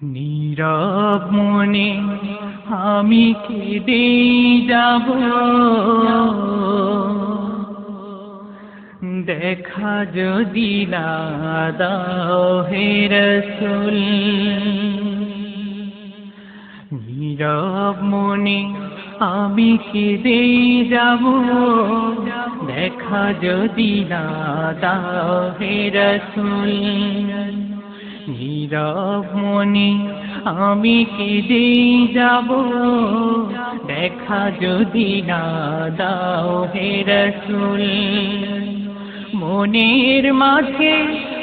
নীরব মনে আমি কেঁদে যাব, দেখা যদি না দাও হে রাসূল। নীরব মনে আমি কেঁদে যাব, দেখা যদি না দাও হে রাসূল। নীরব মনে আমি কেঁদে যাব, দেখা যদি না দাও হে রাসূল। মনের মাঝে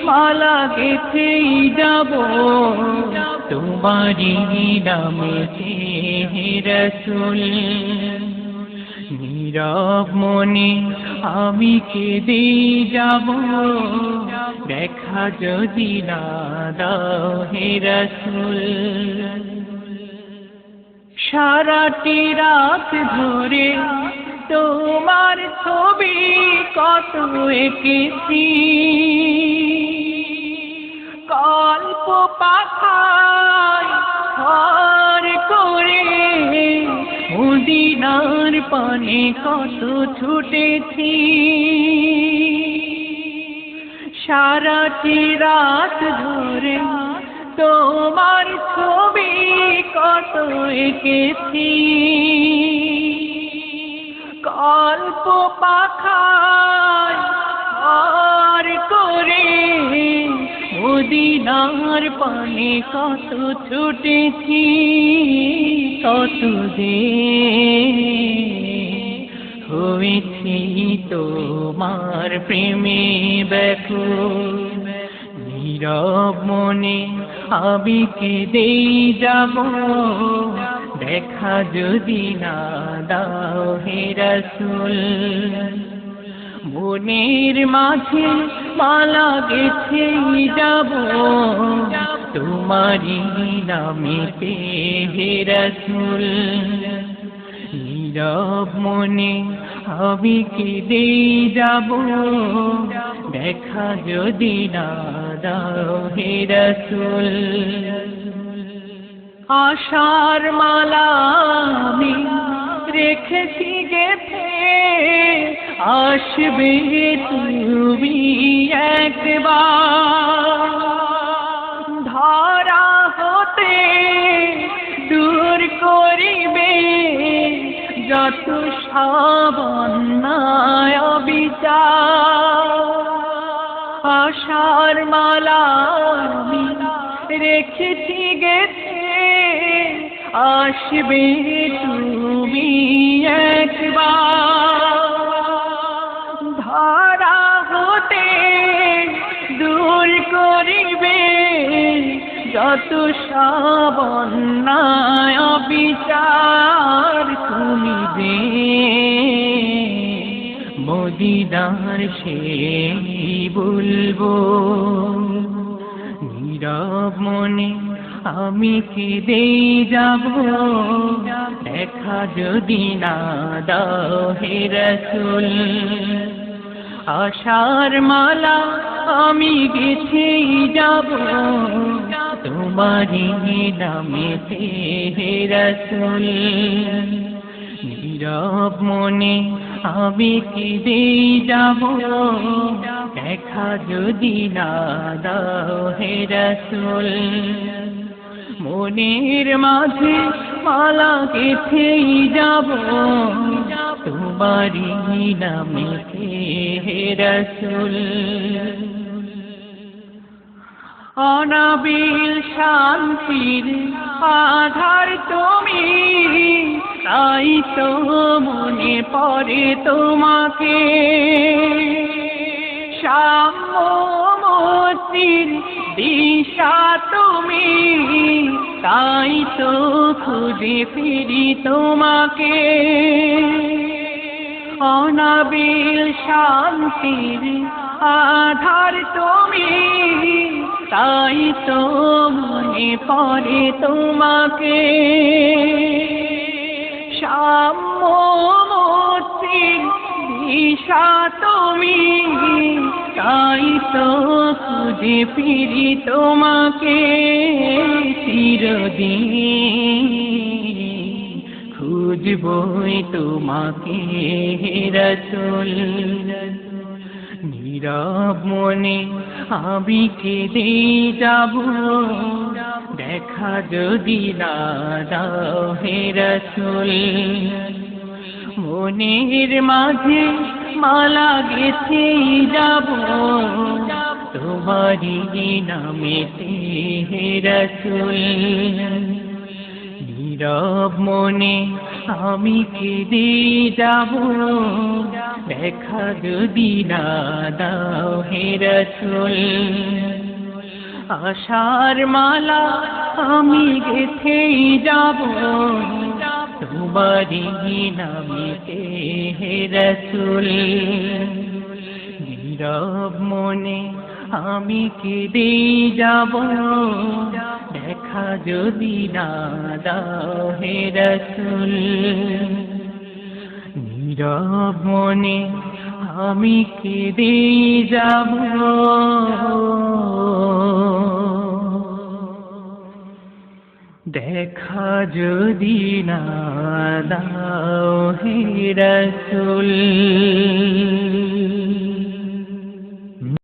মালা গেঁথেই যাব, তোমারি নামেতে হে রাসূল। নীরব মনে আমি কেঁদে যাব, দেখা যদি না দাও হে রাসূল। সারাটি রাত ধরে তোমার ছবি কত এঁকেছি, কল্প পাখায় ঘর করে মদিনার পানে কত ছুটেছি। সারাটি রাত ধরে তোমার ছবি কত এঁকেছি, কল্প পাখায় ঘর করে মদিনার পানে কত ছুটেছি। কত যে হয়েছি তোমার প্রেমে ব্যাকুল। নীরব মনে আমি কেঁদে যাব, দেখা যদি না দাও হে রাসূল। মনের মাঝে মালা গেঁথেই যাব, তোমারি নামেতে হে রাসূল। নীরব মনে আমি কেঁদে যাব, দেখা যদি না দাও হে রাসূল। আশার মালা আমি রেখেছি গেঁথে, আসবে তুমি একবার। ধরা হতে দূর করিবে যত সব অন্যায় বিচার। আশার মালা আমি রেখেছি গেঁথে, আসবে তুমি একবার। ধরা হতে দূর করিবে যত সব অন্যায় বিচার। তুমি যে মদিনার সেই বলবো। নীরব মনে আমি কেঁদে যাব, দেখা যদি না দাও হে রাসূল। আশার মালা আমি গেঁথেই যাব, তোমারি নামেতে হে রাসূল। নীরব মনে আমি কেঁদে যাব, দেখা যদি না দাও হে রাসূল। মনের মাঝে মালা গেঁথেই যাব, তোমারি নামেতে হে রাসূল। অনাবিল শান্তির আধার তুমি, তাই তো মনে পড়ে তোমাকে। সাম্য মুক্তির দিশা তুমি, তাই তো খুঁজে ফিরি তোমাকে। অনাবিল শান্তির আধার তুমি, তাই তো মনে পড়ে তোমাকে। সাম্য মুক্তির দিশা তুমি, তাই তো খুঁজে ফিরি তোমাকে চিরদিন, খুঁজবই তোমাকে রাসূল। নীরব মনে আমি কেঁদে যাব, দেখা যদি না দাও হে রাসূল। মনের মাঝে মালা গেথে যাব তোমারি নামেতে হে রাসূল। নীরব মনে আমি কেঁদে যাব, দেখা যদি না দাও হে রাসূল। আশার মালা আমি গেথেই যাব তোমারি নামেতে হে রাসূল। নীরব মনে আমি কেঁদে যাব, দেখা যদি না দাও হে রাসূল। নীরব মনে আমি কেঁদে যাব, দেখা যদি না দাও হে রাসূল।